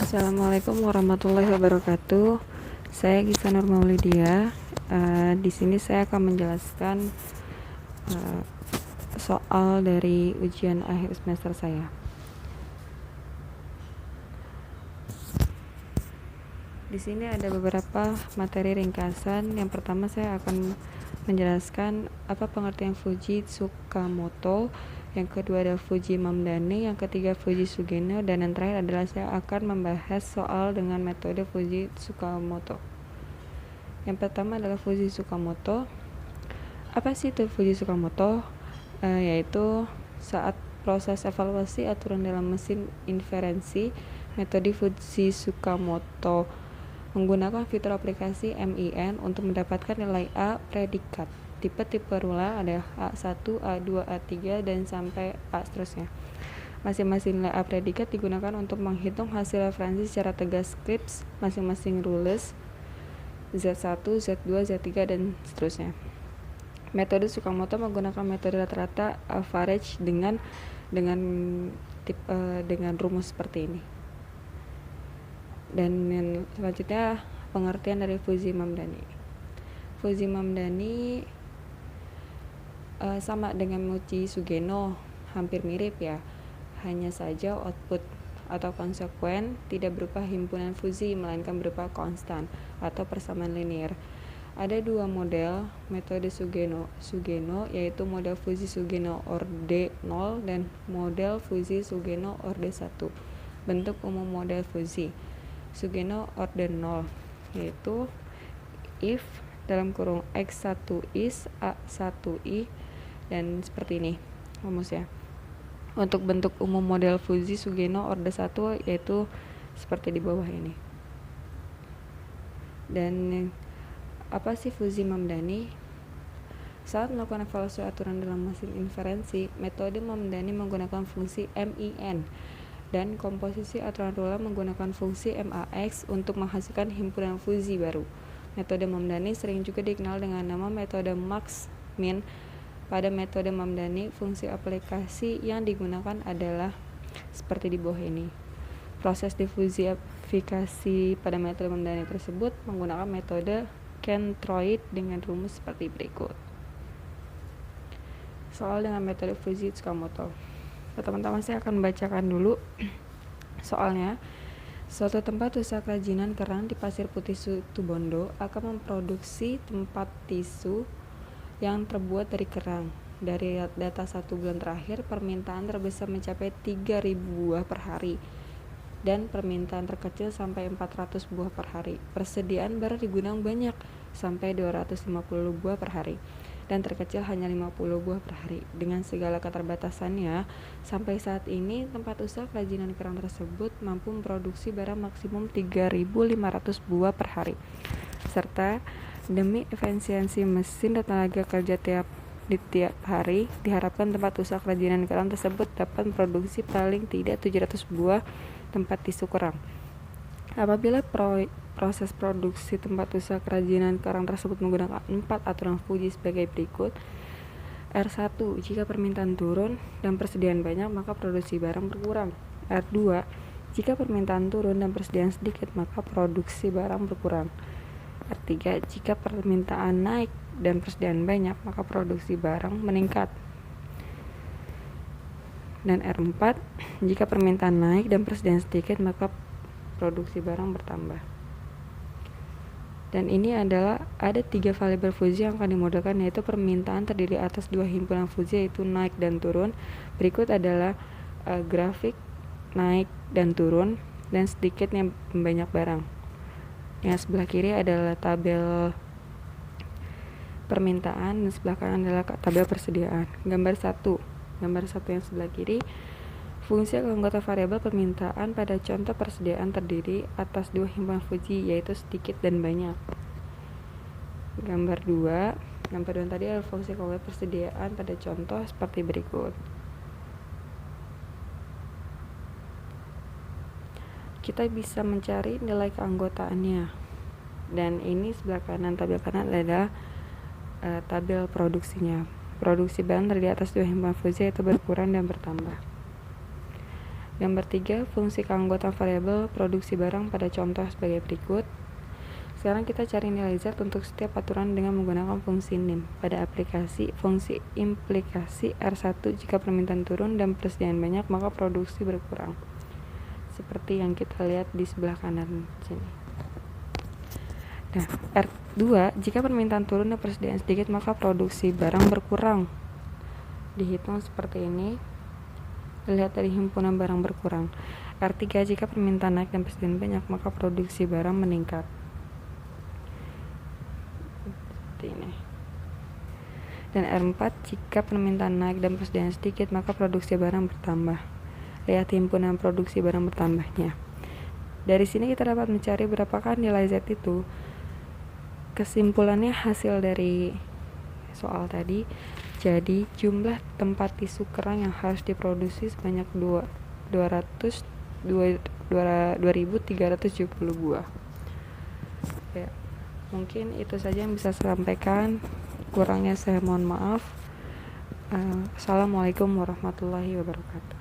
Assalamualaikum warahmatullahi wabarakatuh. Saya Gisa Nur Maulidia. Di sini saya akan menjelaskan soal dari ujian akhir semester saya. Di sini ada beberapa materi ringkasan. Yang pertama saya akan menjelaskan apa pengertian Fuji Tsukamoto, yang kedua ada Fuji Mamdani, yang ketiga Fuji Sugeno, dan yang terakhir adalah saya akan membahas soal dengan metode Fuji Tsukamoto. Yang pertama adalah Fuji Tsukamoto. Apa sih itu Fuji Tsukamoto? Yaitu saat proses evaluasi aturan dalam mesin inferensi, metode Fuji Tsukamoto menggunakan fitur aplikasi MIN untuk mendapatkan nilai A predikat. Tipe-tipe rulang ada A1, A2, A3, dan sampai A seterusnya. Masing-masing nilai A predikat digunakan untuk menghitung hasil referensi secara tegas scripts masing-masing rules Z1, Z2, Z3, dan seterusnya. Metode Tsukamoto menggunakan metode rata-rata average dengan rumus seperti ini. Dan yang selanjutnya pengertian dari Fuji Mamdani. Fuji Mamdani sama dengan Fuji Sugeno, hampir mirip ya. Hanya saja output atau konsekuen tidak berupa himpunan fuji, melainkan berupa konstan atau persamaan linear. Ada dua model metode Sugeno, yaitu model Fuji Sugeno orde 0 dan model Fuji Sugeno orde 1. Bentuk umum model Fuji Sugeno orde 0 yaitu if dalam kurung x1 is a1i, dan seperti ini rumusnya. Untuk bentuk umum model Fuji Sugeno orde 1 yaitu seperti di bawah ini. Dan apa sih Fuji Mamdani? Saat melakukan evaluasi aturan dalam mesin inferensi, metode Mamdani menggunakan fungsi MIN dan komposisi aturan rulang menggunakan fungsi MAX untuk menghasilkan himpunan fuji baru. Metode Mamdani sering juga dikenal dengan nama metode Max-Min. Pada metode Mamdani, fungsi aplikasi yang digunakan adalah seperti di bawah ini. Proses difusifikasi pada metode Mamdani tersebut menggunakan metode Centroid dengan rumus seperti berikut. Soal dengan metode Fuji Tsukamoto. Teman-teman, saya akan membacakan dulu soalnya. Suatu tempat usaha kerajinan kerang di Pasir Putih Situbondo akan memproduksi tempat tisu yang terbuat dari kerang. Dari data 1 bulan terakhir, permintaan terbesar mencapai 3.000 buah per hari dan permintaan terkecil sampai 400 buah per hari. Persediaan barang di gudang banyak, sampai 250 buah per hari, dan terkecil hanya 50 buah per hari. Dengan segala keterbatasannya, sampai saat ini tempat usaha kerajinan kerang tersebut mampu memproduksi barang maksimum 3.500 buah per hari. Serta demi efisiensi mesin dan tenaga kerja tiap hari, diharapkan tempat usaha kerajinan kerang tersebut dapat memproduksi paling tidak 700 buah tempat tisu kerang. Apabila proses produksi tempat usaha kerajinan kerang tersebut menggunakan 4 aturan Fuji sebagai berikut. R1, jika permintaan turun dan persediaan banyak, maka produksi barang berkurang. R2, jika permintaan turun dan persediaan sedikit, maka produksi barang berkurang. R3, jika permintaan naik dan persediaan banyak, maka produksi barang meningkat. Dan R4, jika permintaan naik dan persediaan sedikit, maka produksi barang bertambah. Dan ini ada 3 variabel Fuji yang akan dimodelkan, yaitu permintaan terdiri atas 2 himpunan Fuji, yaitu naik dan turun. Berikut adalah grafik naik dan turun dan sedikitnya banyak barang. Yang sebelah kiri adalah tabel permintaan dan sebelah kanan adalah tabel persediaan. Gambar 1 yang sebelah kiri, fungsi anggota variabel permintaan pada contoh persediaan terdiri atas 2 himpunan Fuji, yaitu sedikit dan banyak. Gambar 2 tadi adalah fungsi anggota persediaan pada contoh seperti berikut. Kita bisa mencari nilai keanggotaannya. Dan ini sebelah kanan, tabel kanan adalah tabel produksinya. Produksi barang terdiri atas 2 himpunan Fuji, yaitu berkurang dan bertambah. Gambar 3, fungsi keanggotaan variabel produksi barang pada contoh sebagai berikut. Sekarang kita cari nilai Z untuk setiap aturan dengan menggunakan fungsi NIM. Pada aplikasi, fungsi implikasi R1 jika permintaan turun dan persediaan banyak, maka produksi berkurang. Seperti yang kita lihat di sebelah kanan sini. Nah, R2, jika permintaan turun dan persediaan sedikit, maka produksi barang berkurang. Dihitung seperti ini. Dilihat dari himpunan barang berkurang. R3, jika permintaan naik dan persediaan banyak, maka produksi barang meningkat. Ini. Dan R4, jika permintaan naik dan persediaan sedikit, maka produksi barang bertambah. Lihat himpunan produksi barang bertambahnya. Dari sini kita dapat mencari berapakah nilai Z itu. Kesimpulannya hasil dari soal tadi, jadi jumlah tempat tisu kerang yang harus diproduksi sebanyak 2.370 buah. Ya. Mungkin itu saja yang bisa saya sampaikan. Kurangnya saya mohon maaf. Assalamualaikum warahmatullahi wabarakatuh.